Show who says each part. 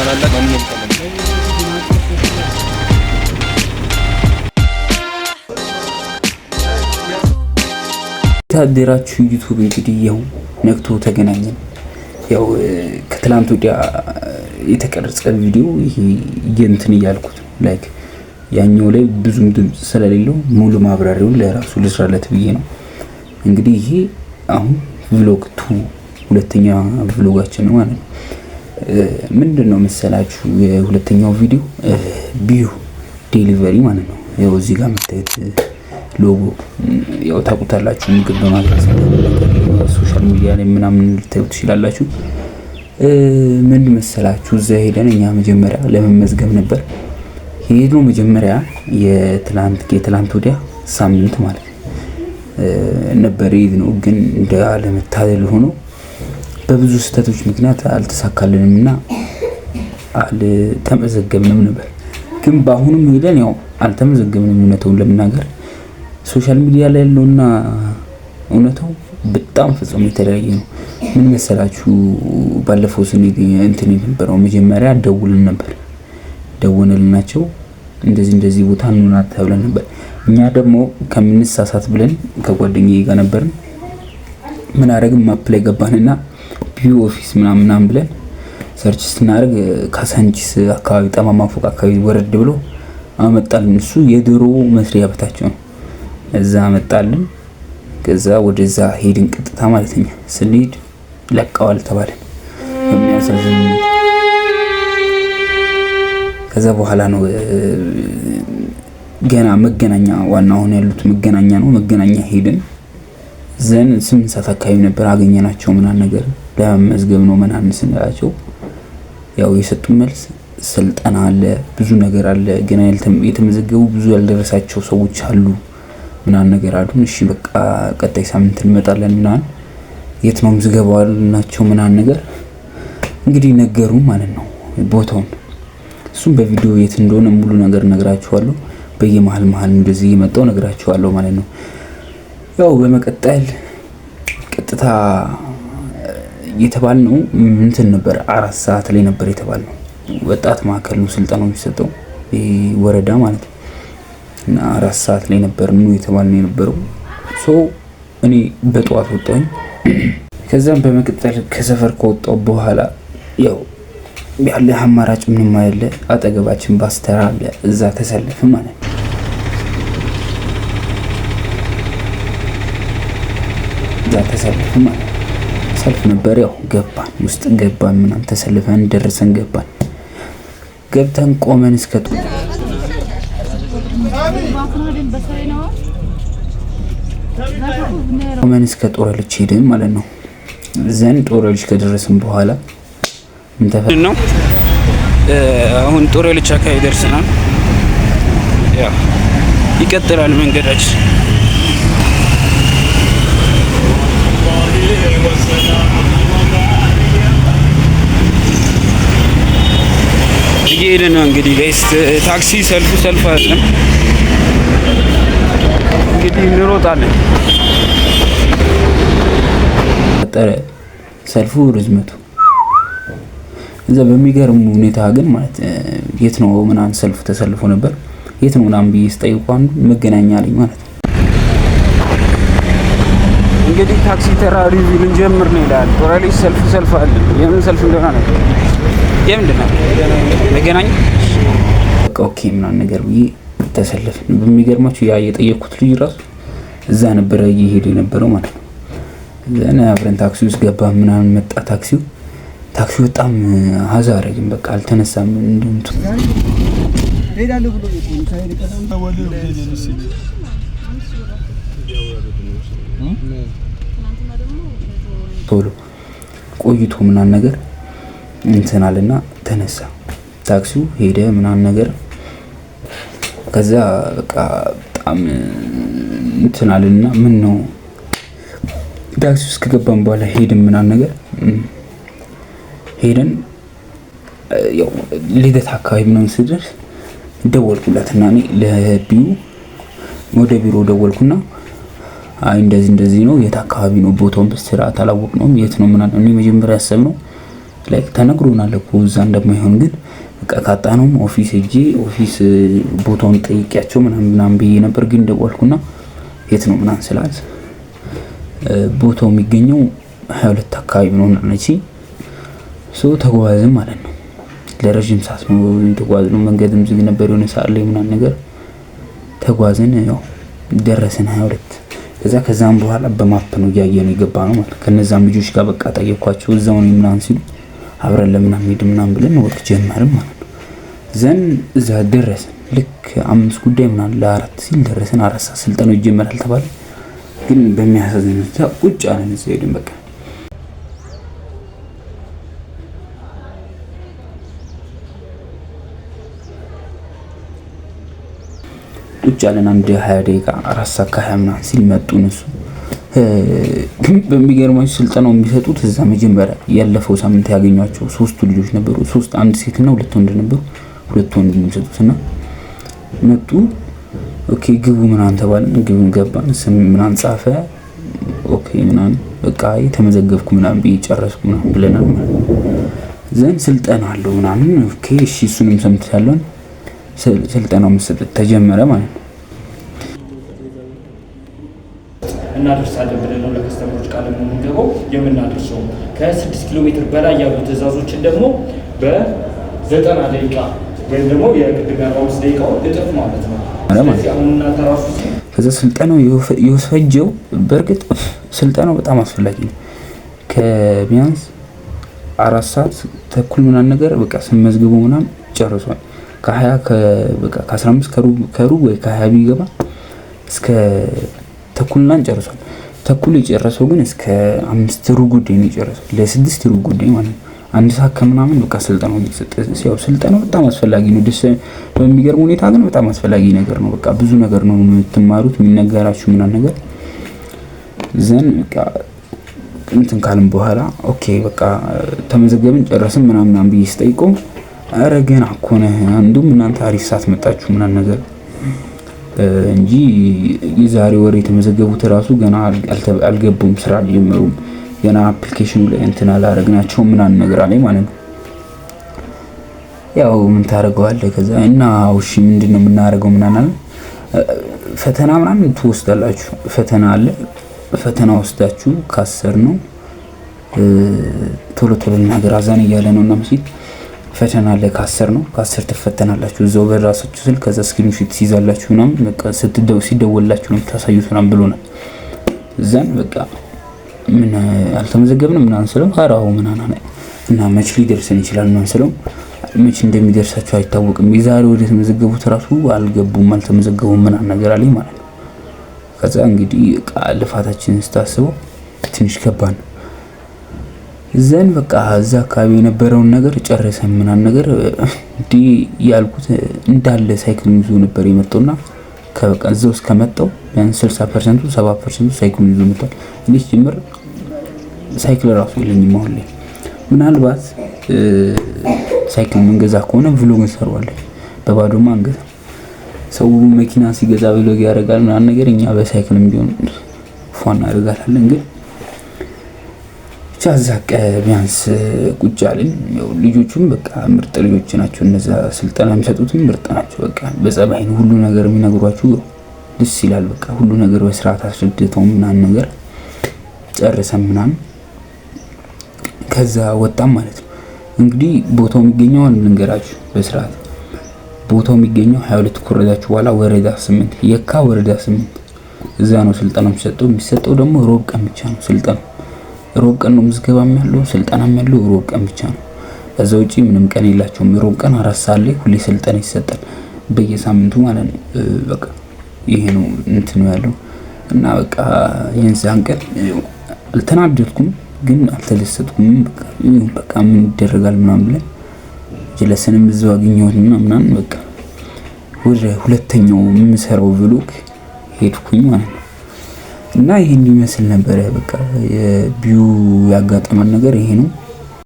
Speaker 1: ታላላቅ ማንኛውም
Speaker 2: ታደራችሁ ዩቲዩብ እንግዲህ ያው ነክቶ ተገናኘን። ያው ከትላንት ወዲያ የተቀረጸ ቪዲዮ ይሄ እንትን እያልኩት ነው ላይክ ያኛው ላይ ብዙም ድምጽ ስለሌለው ሙሉ ማብራሪያውን ለራሱ ልስራለት ብዬ ነው። እንግዲህ ይሄ አሁን ቭሎግ 2 ሁለተኛ ቭሎጋችን ነው ማለት ነው። ምንድነው መሰላችሁ የሁለተኛው ቪዲዮ ቢዩ ዴሊቨሪ ማለት ነው። ያው እዚህ ጋር መታየት ሎጎ ያው ታውቁታላችሁ። ምግብ በማድረስ ሶሻል ሚዲያ ላይ ምናምን ልታዩት ትችላላችሁ። ምን መሰላችሁ እዛ ሄደን እኛ መጀመሪያ ለመመዝገብ ነበር ሄድነው። መጀመሪያ የትላንት ወዲያ ሳምንት ማለት ነበር ሄድነው። ግን እንደ አለመታደል ሆኖ በብዙ ስህተቶች ምክንያት አልተሳካልንምና አልተመዘገብንም ነበር። ግን በአሁኑም ሄደን ያው አልተመዘገብንም። እውነቱን ለመናገር ሶሻል ሚዲያ ላይ ያለውና እውነታው በጣም ፍጹም የተለያየ ነው። ምን መሰላችሁ ባለፈው ስንት እንትን የነበረው መጀመሪያ ደውለንላቸው እንደዚህ ቦታ እንውና ተብለን ነበር። እኛ ደግሞ ከምንሳሳት ብለን ከጓደኛዬ ጋር ነበርን። ምን አረግን ማፕ ላይ ገባንና ቢዩ ኦፊስ ምናምን ብለን ሰርች ስናደርግ ካሳንቺስ አካባቢ ጠማማ ፎቅ አካባቢ ወረድ ብሎ አመጣልን። እሱ የድሮ መስሪያ ቤታቸው ነው። እዛ አመጣልን። ከዛ ወደዛ ሄድን ቀጥታ ማለት ነው። ስንሄድ ለቀዋል ተባለን የሚያሳዝን። ከዛ በኋላ ነው ገና መገናኛ ዋናው ሆነ ያሉት መገናኛ ነው። መገናኛ ሄድን። ዘን 8 ሰዓት አካባቢ ነበር አገኘናቸው። ምናምን ነገር ለመዝገብ ነው ምናምን ስንላቸው ያው የሰጡን መልስ ስልጠና አለ፣ ብዙ ነገር አለ፣ ገና የተመዘገቡ ብዙ ያልደረሳቸው ሰዎች አሉ ምናምን ነገር አሉን። እሺ በቃ ቀጣይ ሳምንት እንመጣለን ምናምን። የት ነው ምዝገባው አልናቸው ምናምን ነገር እንግዲህ ነገሩ ማለት ነው ቦታውን። እሱም በቪዲዮ የት እንደሆነ ሙሉ ነገር ነግራችኋለሁ። በየመሃል እንደዚህ የመጣው ነግራችኋለሁ ማለት ነው። ያው በመቀጠል ቀጥታ የተባልነው እንትን ነበር 4 ሰዓት ላይ ነበር የተባልነው። ወጣት ማዕከል ነው ስልጠናው የሚሰጠው ወረዳ ማለት ነው። እና 4 ሰዓት ላይ ነበር ነው የተባልነው የነበረው። እኔ በጠዋት ወጣሁኝ። ከዛም በመቀጠል ከሰፈር ከወጣሁ በኋላ ያው ያለ አማራጭ ምንም አይደለ፣ አጠገባችን ባስተራ አለ። እዛ ተሰልፈን ማለት ነው። ሰልፍ ነበር። ያው ገባን፣ ውስጥ ገባን ምናምን ተሰልፈን ደረሰን ገባን። ገብተን ቆመን እስከ ጦረልች ሄድን ማለት ነው። ዘንድ ጦረልች ከደረስን በኋላ ምን ተፈጠረ ነው? አሁን ጦረልች አካባቢ ደርሰናል። ያው ይቀጥላል መንገዳችን። እየሄድን ነው እንግዲህ ጋይስ። ታክሲ ሰልፍ አይደለም እንግዲህ እንሮጣለን። ቀጠለ ሰልፉ ርዝመቱ እዛ በሚገርም ሁኔታ ግን ማለት የት ነው ምናምን ሰልፉ ተሰልፎ ነበር። የት ነው ምናምን ብዬ ስጠይቁ አንዱ መገናኛ አለኝ ማለት ነው። እንግዲህ ታክሲ ተራ ሪቪው ልንጀምር ነው ይላል። ጦራሊ ሰልፍ አለ። የምን ሰልፍ እንደሆነ ነው የምንድነው መገናኛ ኦኬ ምናምን ነገር ብዬ ተሰልፈን በሚገርማችሁ ያ የጠየኩት ልጅ ራሱ እዛ ነበር እየሄደ የነበረው ማለት ነው። ዘና አብረን ታክሲ ውስጥ ገባ ምናምን መጣ። ታክሲው በጣም ሀዛ አረግን። በቃ አልተነሳም። እንደውም ቶሎ ቆይቶ ምናምን ነገር እንትን አለና ተነሳ። ታክሲው ሄደ ምናምን ነገር። ከዛ በቃ በጣም እንትን አለና ምን ነው ታክሲ ውስጥ ከገባን በኋላ ሄድን ምናምን ነገር ሄደን ያው ልደት አካባቢ ምናምን ስደርስ ደወልኩላትና እኔ ለቢዩ ወደ ቢሮ ደወልኩና አይ እንደዚህ ነው፣ የት አካባቢ ነው ቦታውን በስርዓት አላወቅነውም፣ የት ነው ምናምን። እኔ መጀመሪያ ያሰብነው ላይክ ተነግሮናል እኮ እዛ እንደማይሆን ግን በቃ ካጣነው ኦፊስ ሄጄ ኦፊስ ቦታውን ጠይቄያቸው ምናምን ብዬ ነበር። ግን ደወልኩና የት ነው ምናምን ስላት ቦታው የሚገኘው 22 አካባቢ ነው ነች። ተጓዝን ማለት ነው። ለረጅም ሰዓት ነው ተጓዝነው። መንገድም ዝግ ነበር የሆነ ሰዓት ላይ ምናምን ነገር ተጓዝን። ያው ደረስን 22። ከዛም በኋላ በማፕ ነው እያየን የገባነው ማለት ከነዛም ልጆች ጋር በቃ ጠየኳቸው እዛው ነው ምናምን ሲሉ አብረን ለምናምን ሄድ ምናምን ብለን ወቅ ጀመርን ማለት ነው። ዘን እዛ ደረስን። ልክ 5 ጉዳይ ምናምን ለ4 ሲል ደረስን። 4 ሰዓት ስልጠናው ይጀምራል ተባለ። ግን በሚያሳዝን ሁኔታ ቁጭ አለን እዛ ሄድን በቃ ቁጭ አለን። አንድ 20 ደቂቃ 4 ሰዓት ከ20 ምናምን ሲል መጡ እነሱ። ግን በሚገርማችሁ ስልጠናው የሚሰጡት እዛ መጀመሪያ ያለፈው ሳምንት ያገኟቸው 3 ልጆች ነበሩ። 3 አንድ ሴትና 2 ወንድ ነበሩ። 2 ወንድ ነው የሚሰጡትና መጡ። ኦኬ ግቡ ምናምን ተባልን። ግቡን ገባን። ስም ምናምን ጻፈ። ኦኬ ምናምን በቃ ተመዘገብኩ ምናምን ጨረስኩ ምናምን ብለናል ማለት ነው። ዘን ስልጠና አለው ምናምን ኦኬ እሺ እሱንም ሰምተናል። ስልጠናው መሰጠት ተጀመረ ማለት ነው።
Speaker 1: እናደርሳለን ብለን ነው ለከስተመሮች ቃል የምንገባው። የምናደርሰው ከ6 ኪሎ ሜትር በላይ ያሉ ትዕዛዞችን ደግሞ በ90 ደቂቃ ወይም ደግሞ የቅድም 45 ደቂቃው እጥፍ ማለት ነው። ስለዚህ አሁን እናተራሱ
Speaker 2: ከዛ ስልጠናው የወሰጀው በእርግጥ ስልጠናው በጣም አስፈላጊ ነው። ከቢያንስ 4 ሰዓት ተኩል ምናምን ነገር በቃ ስንመዝግበው ምናምን ጨርሷል። ከ15 ከሩብ ወይ ከ20 ቢገባ እስከ ተኩልናን ጨርሷል። ተኩል የጨረሰው ግን እስከ 5 ሩብ ጉዳይ ነው የጨረሰው። ለ6 ሩብ ጉዳይ ማለት ነው። 1 ሰዓት ከምናምን በቃ ስልጠናው እየተሰጠ ያው ስልጠናው በጣም አስፈላጊ ነው። ደስ በሚገርም ሁኔታ ግን በጣም አስፈላጊ ነገር ነው። በቃ ብዙ ነገር ነው የምትማሩት የሚነገራችሁ ምናምን ነገር ዘን በቃ እንትን ካልን በኋላ ኦኬ በቃ ተመዘገብን ጨረስን ምናምን ብዬ ስጠይቀው አረ ገና እኮ ነው አንዱም እናንተ አሪፍ ሰዓት መጣችሁ ምናምን ነገር እንጂ የዛሬ ወር የተመዘገቡት ራሱ ገና አልገቡም፣ ስራ አልጀመሩም፣ ገና አፕሊኬሽኑ ላይ እንትን አላረግናቸው ምናምን ነገር አለኝ ማለት ነው። ያው ምን ታረጋዋለህ? ከዛ እና እሺ ምንድነው የምናረገው ምናምን ፈተና ምናምን ትወስዳላችሁ። ፈተና አለ። ፈተና ወስዳችሁ ካሰር ነው ቶሎ ነገር አዛን እያለ ነውና መስጊድ ፈተና አለ። ካሰር ነው ካሰር ትፈተናላችሁ እዛው በራሳችሁ ስልክ። ከዛ ስክሪንሾት ሲይዛላችሁ ምናምን በቃ ሲደወላችሁ ነው ታሳዩት ምናምን ብሎናል። እዛን በቃ ምን አልተመዘገብንም ምናምን ስለው አራው ምናምን እና መች ሊደርሰን ይችላል ምናምን ስለው መች እንደሚደርሳችሁ አይታወቅም፣ የዛሬ ወደ ተመዘገቡት ራሱ አልገቡም አልተመዘገቡም ምናምን ነገር አለኝ ማለት ነው። ከዛ እንግዲህ ልፋታችንን ስታስበው ትንሽ ከባድ ነው። ዘን በቃ እዛ አካባቢ የነበረውን ነገር ጨርሰን ምናምን ነገር እንዲ ያልኩት እንዳለ ሳይክል ይዞ ነበር የመጣውና ከበቃ እዛው እስከመጣው ቢያንስ 60% 70% ሳይክል ይዞ መጥቷል። እንዴት ጀምር ሳይክል ራሱ የለኝም አሁን ላይ። ምናልባት ሳይክል መንገዛ ከሆነ ቭሎግ እንሰራዋለን። በባዶማ አንገዛ። ሰው መኪና ሲገዛ ቭሎግ ያደርጋል ምናምን ነገር፣ እኛ በሳይክልም ቢሆን ፏን አድርጋታለን ግን ቻዛቀ ቢያንስ ቁጭ አለን። ያው ልጆቹም በቃ ምርጥ ልጆች ናቸው። እነዛ ስልጠና የሚሰጡትም ምርጥ ናቸው። በቃ በጸባይ ነው ሁሉ ነገር የሚነግሯችሁ፣ ደስ ይላል። በቃ ሁሉ ነገር በስርዓት አስረድተው ምናምን ነገር ጨርሰን ምናምን ከዛ ወጣም ማለት ነው። እንግዲህ ቦታው የሚገኘው ልንገራችሁ በስርዓት። ቦታው የሚገኘው 22 ከወረዳችሁ በኋላ ወረዳ 8 የካ ወረዳ 8 እዛ ነው ስልጠናው የሚሰጠው ደግሞ ሮብ ቀን ብቻ ነው ስልጠናው። ሮብ ቀን ነው ምዝገባም ያለው ስልጠናም ያለው ሮብ ቀን ብቻ ነው። ከዛ ውጪ ምንም ቀን የላቸውም። ሮብ ቀን 4 ሰዓት ላይ ሁሌ ስልጠና ይሰጣል በየሳምንቱ ማለት ነው። በቃ ይሄ ነው እንትን ነው ያለው እና በቃ የንዛን ቀን አልተናደድኩም ግን አልተደሰትኩም። በቃ ምን ይደረጋል ምናምን ብለን ጀለሰንም እዛው አገኘሁትና ምናምን በቃ ወደ ሁለተኛው የምሰራው ቭሎግ ሄድኩኝ ማለት ነው። እና ይሄን ይመስል ነበር በቃ የቢዩ ያጋጠመን ነገር ይሄ ነው።